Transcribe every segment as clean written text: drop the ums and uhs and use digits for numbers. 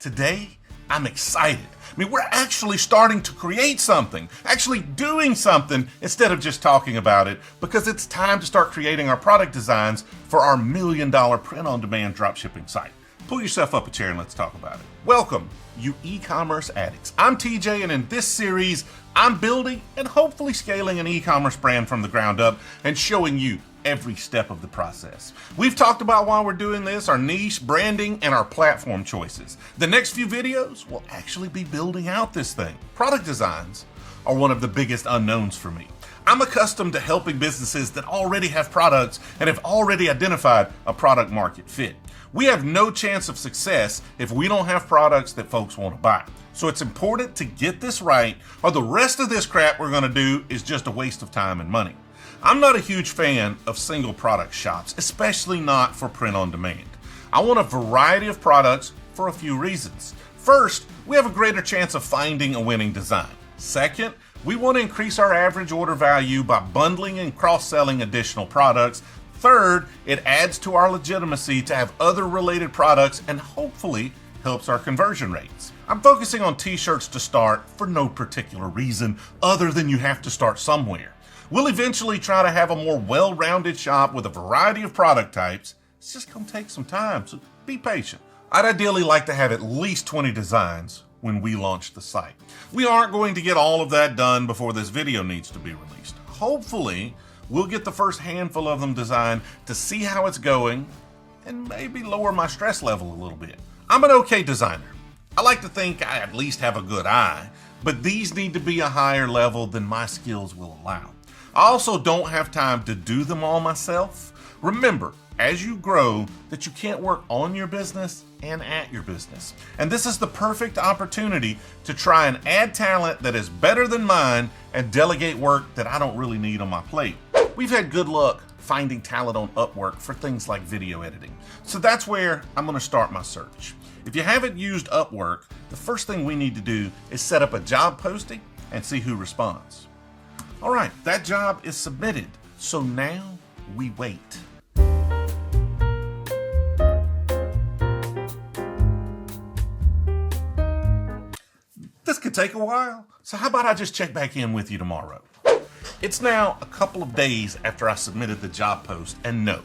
Today, I'm excited. We're actually starting to create something, actually doing something instead of just talking about it, because it's time to start creating our product designs for our $1 million print-on-demand dropshipping site. Pull yourself up a chair and let's talk about it. Welcome, you e-commerce addicts. I'm TJ, and in this series, I'm building and hopefully scaling an e-commerce brand from the ground up and showing you every step of the process. We've talked about why we're doing this, our niche, branding, and our platform choices. The next few videos will actually be building out this thing. Product designs are one of the biggest unknowns for me. I'm accustomed to helping businesses that already have products and have already identified a product market fit. We have no chance of success if we don't have products that folks want to buy. So it's important to get this right, or the rest of this crap we're going to do is just a waste of time and money. I'm not a huge fan of single product shops, especially not for print on demand. I want a variety of products for a few reasons. First, we have a greater chance of finding a winning design. Second, we want to increase our average order value by bundling and cross-selling additional products. Third, it adds to our legitimacy to have other related products and hopefully helps our conversion rates. I'm focusing on t-shirts to start for no particular reason other than you have to start somewhere. We'll eventually try to have a more well-rounded shop with a variety of product types. It's just going to take some time, so be patient. I'd ideally like to have at least 20 designs when we launch the site. We aren't going to get all of that done before this video needs to be released. Hopefully, we'll get the first handful of them designed to see how it's going and maybe lower my stress level a little bit. I'm an okay designer. I like to think I at least have a good eye, but these need to be a higher level than my skills will allow. I also don't have time to do them all myself. Remember, as you grow, that you can't work on your business and at your business. And this is the perfect opportunity to try and add talent that is better than mine and delegate work that I don't really need on my plate. We've had good luck finding talent on Upwork for things like video editing. So that's where I'm going to start my search. If you haven't used Upwork, the first thing we need to do is set up a job posting and see who responds. All right, that job is submitted. So now we wait. This could take a while, so how about I just check back in with you tomorrow? It's now a couple of days after I submitted the job post, and no,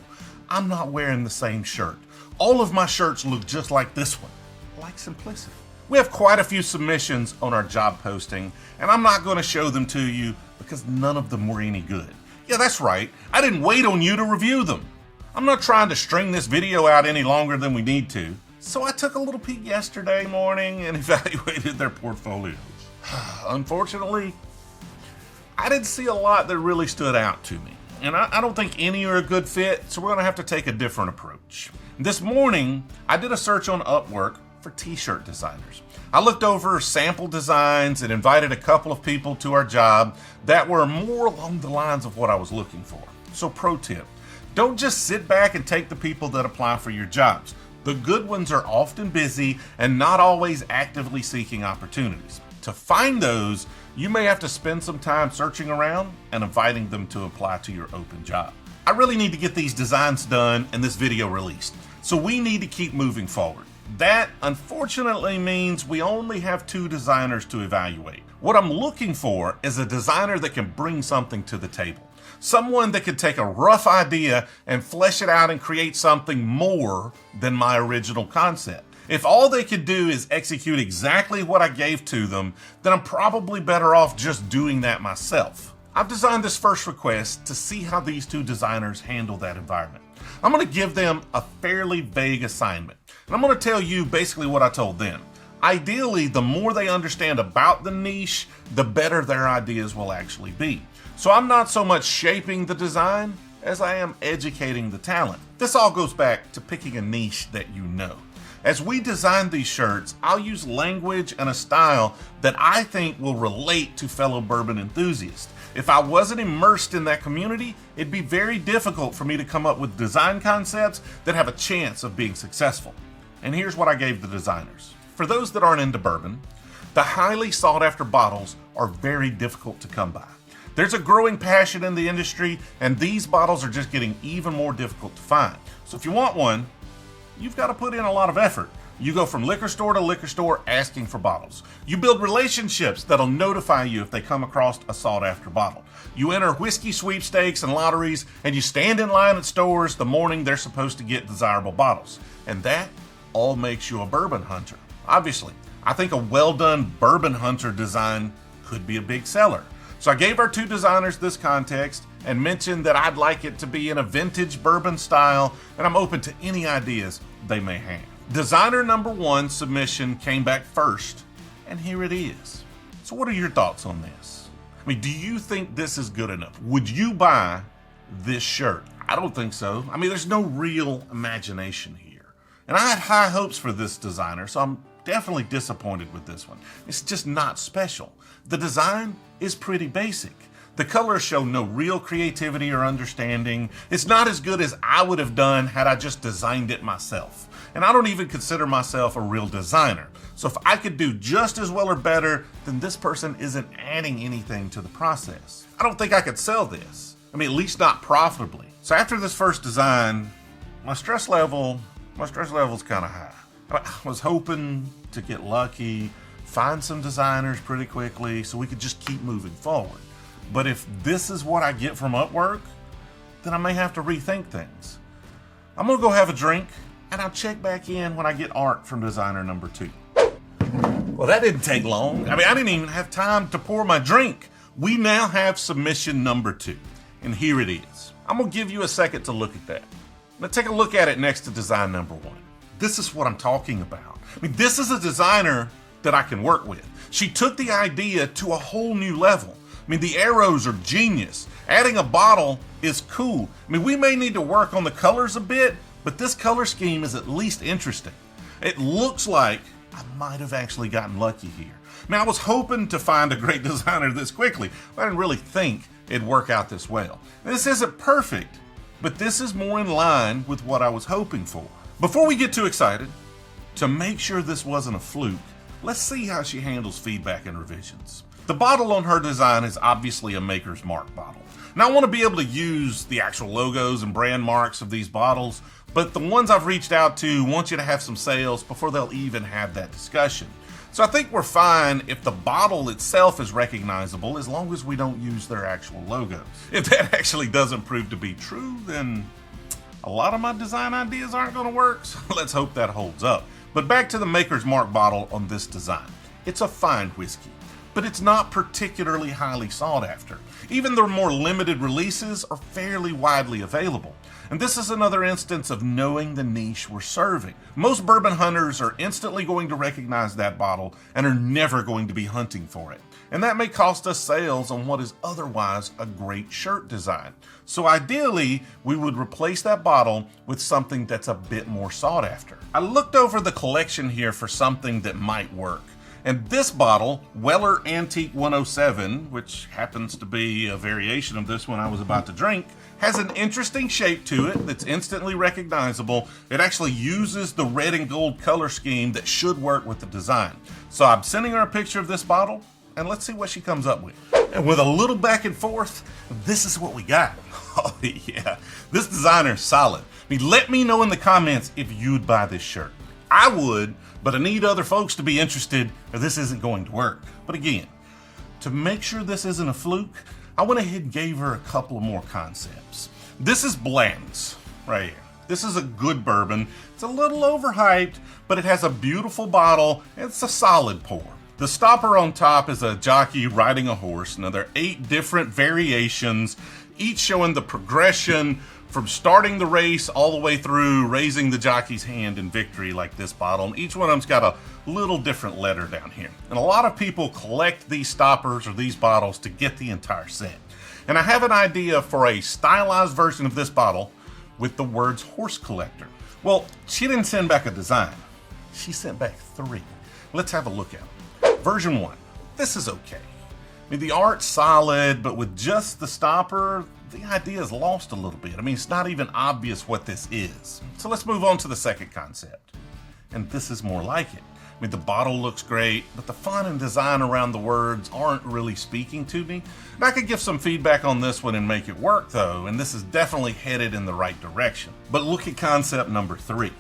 I'm not wearing the same shirt. All of my shirts look just like this one, like simplicity. We have quite a few submissions on our job posting, and I'm not going to show them to you because none of them were any good. Yeah, that's right. I didn't wait on you to review them. I'm not trying to string this video out any longer than we need to. So I took a little peek yesterday morning and evaluated their portfolios. Unfortunately, I didn't see a lot that really stood out to me. And I don't think any are a good fit, so we're going to have to take a different approach. This morning, I did a search on Upwork for t-shirt designers. I looked over sample designs and invited a couple of people to our job that were more along the lines of what I was looking for. So pro tip, don't just sit back and take the people that apply for your jobs. The good ones are often busy and not always actively seeking opportunities. To find those, you may have to spend some time searching around and inviting them to apply to your open job. I really need to get these designs done and this video released, so we need to keep moving forward. That, unfortunately, means we only have 2 designers to evaluate. What I'm looking for is a designer that can bring something to the table. Someone that could take a rough idea and flesh it out and create something more than my original concept. If all they could do is execute exactly what I gave to them, then I'm probably better off just doing that myself. I've designed this first request to see how these 2 designers handle that environment. I'm going to give them a fairly vague assignment, and I'm going to tell you basically what I told them. Ideally, the more they understand about the niche, the better their ideas will actually be. So I'm not so much shaping the design as I am educating the talent. This all goes back to picking a niche that you know. As we design these shirts, I'll use language and a style that I think will relate to fellow bourbon enthusiasts. If I wasn't immersed in that community, it'd be very difficult for me to come up with design concepts that have a chance of being successful. And here's what I gave the designers. For those that aren't into bourbon, the highly sought after bottles are very difficult to come by. There's a growing passion in the industry, and these bottles are just getting even more difficult to find. So if you want one, you've got to put in a lot of effort. You go from liquor store to liquor store asking for bottles. You build relationships that'll notify you if they come across a sought-after bottle. You enter whiskey sweepstakes and lotteries, and you stand in line at stores the morning they're supposed to get desirable bottles. And that all makes you a bourbon hunter. Obviously, I think a well-done bourbon hunter design could be a big seller. So I gave our two designers this context and mentioned that I'd like it to be in a vintage bourbon style, and I'm open to any ideas they may have. Designer number 1 submission came back first, and here it is. So what are your thoughts on this? I mean, do you think this is good enough? Would you buy this shirt? I don't think so. I mean, there's no real imagination here. And I had high hopes for this designer, so I'm definitely disappointed with this one. It's just not special. The design is pretty basic. The colors show no real creativity or understanding. It's not as good as I would have done had I just designed it myself. And I don't even consider myself a real designer. So if I could do just as well or better, then this person isn't adding anything to the process. I don't think I could sell this. I mean, at least not profitably. So after this first design, my stress level's kind of high. I was hoping to get lucky, find some designers pretty quickly so we could just keep moving forward. But if this is what I get from Upwork, then I may have to rethink things. I'm gonna go have a drink, and I'll check back in when I get art from designer number 2. Well, that didn't take long. I mean, I didn't even have time to pour my drink. We now have submission number 2, and here it is. I'm gonna give you a second to look at that. Let's take a look at it next to design number 1. This is what I'm talking about. I mean, this is a designer that I can work with. She took the idea to a whole new level. I mean, the arrows are genius. Adding a bottle is cool. I mean, we may need to work on the colors a bit, but this color scheme is at least interesting. It looks like I might have actually gotten lucky here. I mean, I was hoping to find a great designer this quickly, but I didn't really think it'd work out this well. This isn't perfect, but this is more in line with what I was hoping for. Before we get too excited, to make sure this wasn't a fluke, let's see how she handles feedback and revisions. The bottle on her design is obviously a Maker's Mark bottle. Now I want to be able to use the actual logos and brand marks of these bottles, but the ones I've reached out to want you to have some sales before they'll even have that discussion. So I think we're fine if the bottle itself is recognizable as long as we don't use their actual logos. If that actually doesn't prove to be true, then a lot of my design ideas aren't going to work, so let's hope that holds up. But back to the Maker's Mark bottle on this design. It's a fine whiskey, but it's not particularly highly sought after. Even their more limited releases are fairly widely available. And this is another instance of knowing the niche we're serving. Most bourbon hunters are instantly going to recognize that bottle and are never going to be hunting for it. And that may cost us sales on what is otherwise a great shirt design. So ideally, we would replace that bottle with something that's a bit more sought after. I looked over the collection here for something that might work. And this bottle, Weller Antique 107, which happens to be a variation of this one I was about to drink, has an interesting shape to it that's instantly recognizable. It actually uses the red and gold color scheme that should work with the design. So I'm sending her a picture of this bottle, and let's see what she comes up with. And with a little back and forth, this is what we got. Oh yeah, this designer is solid. I mean, let me know in the comments if you'd buy this shirt. I would, but I need other folks to be interested or this isn't going to work. But again, to make sure this isn't a fluke, I went ahead and gave her a couple of more concepts. This is Blanton's right here. This is a good bourbon. It's a little overhyped, but it has a beautiful bottle and it's a solid pour. The stopper on top is a jockey riding a horse. Now there are 8 different variations, each showing the progression from starting the race all the way through raising the jockey's hand in victory like this bottle. And each one of them's got a little different letter down here. And a lot of people collect these stoppers or these bottles to get the entire set. And I have an idea for a stylized version of this bottle with the words horse collector. Well, she didn't send back a design. She sent back 3. Let's have a look at them. Version 1. This is okay. I mean, the art's solid, but with just the stopper, the idea is lost a little bit. I mean, it's not even obvious what this is. So let's move on to the second concept. And this is more like it. I mean, the bottle looks great, but the font and design around the words aren't really speaking to me. And I could give some feedback on this one and make it work though, and this is definitely headed in the right direction. But look at concept number 3.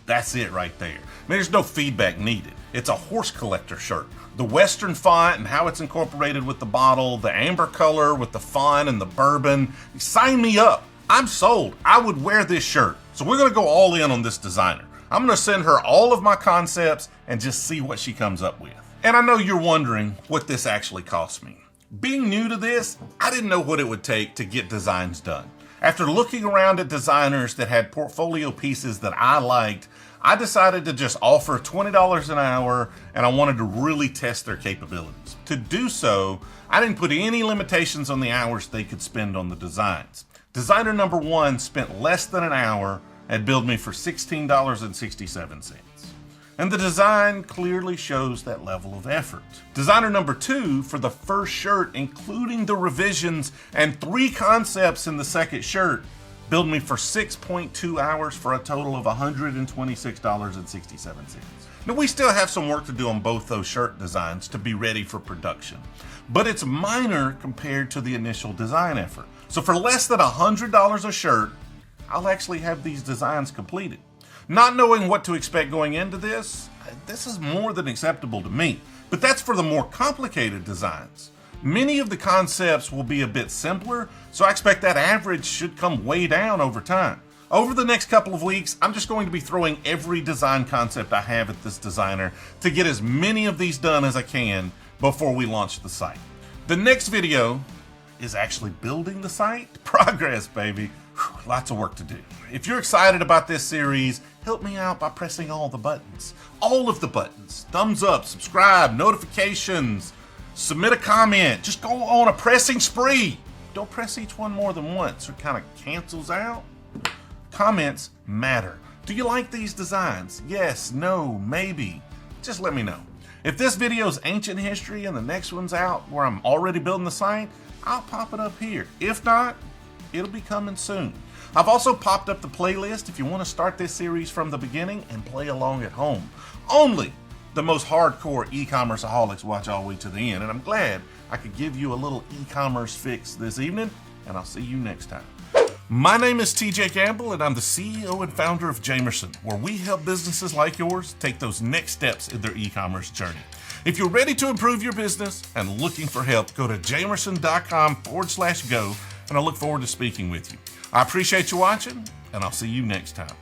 That's it right there. There's no feedback needed. It's a horse collector shirt. The Western font and how it's incorporated with the bottle, the amber color with the font and the bourbon. Sign me up. I'm sold. I would wear this shirt. So we're going to go all in on this designer. I'm going to send her all of my concepts and just see what she comes up with. And I know you're wondering what this actually cost me. Being new to this, I didn't know what it would take to get designs done. After looking around at designers that had portfolio pieces that I liked, I decided to just offer $20 an hour, and I wanted to really test their capabilities. To do so, I didn't put any limitations on the hours they could spend on the designs. Designer number 1 spent less than an hour and billed me for $16.67. And the design clearly shows that level of effort. Designer number 2, for the first shirt, including the revisions and 3 concepts in the second shirt, billed me for 6.2 hours for a total of $126.67. Now, we still have some work to do on both those shirt designs to be ready for production, but it's minor compared to the initial design effort. So for less than $100 a shirt, I'll actually have these designs completed. Not knowing what to expect going into this is more than acceptable to me, but that's for the more complicated designs. Many of the concepts will be a bit simpler, so I expect that average should come way down over time. Over the next couple of weeks, I'm just going to be throwing every design concept I have at this designer to get as many of these done as I can before we launch the site. The next video is actually building the site. Progress, baby. Whew, lots of work to do. If you're excited about this series, help me out by pressing all the buttons. All of the buttons. Thumbs up, subscribe, notifications, submit a comment. Just go on a pressing spree. Don't press each one more than once or it kind of cancels out. Comments matter. Do you like these designs? Yes, no, maybe. Just let me know. If this video is ancient history and the next one's out where I'm already building the site, I'll pop it up here. If not, it'll be coming soon. I've also popped up the playlist if you want to start this series from the beginning and play along at home. Only the most hardcore e-commerceaholics watch all the way to the end, and I'm glad I could give you a little e-commerce fix this evening, and I'll see you next time. My name is TJ Campbell, and I'm the CEO and founder of Jamerson, where we help businesses like yours take those next steps in their e-commerce journey. If you're ready to improve your business and looking for help, go to jamerson.com/go, and I look forward to speaking with you. I appreciate you watching, and I'll see you next time.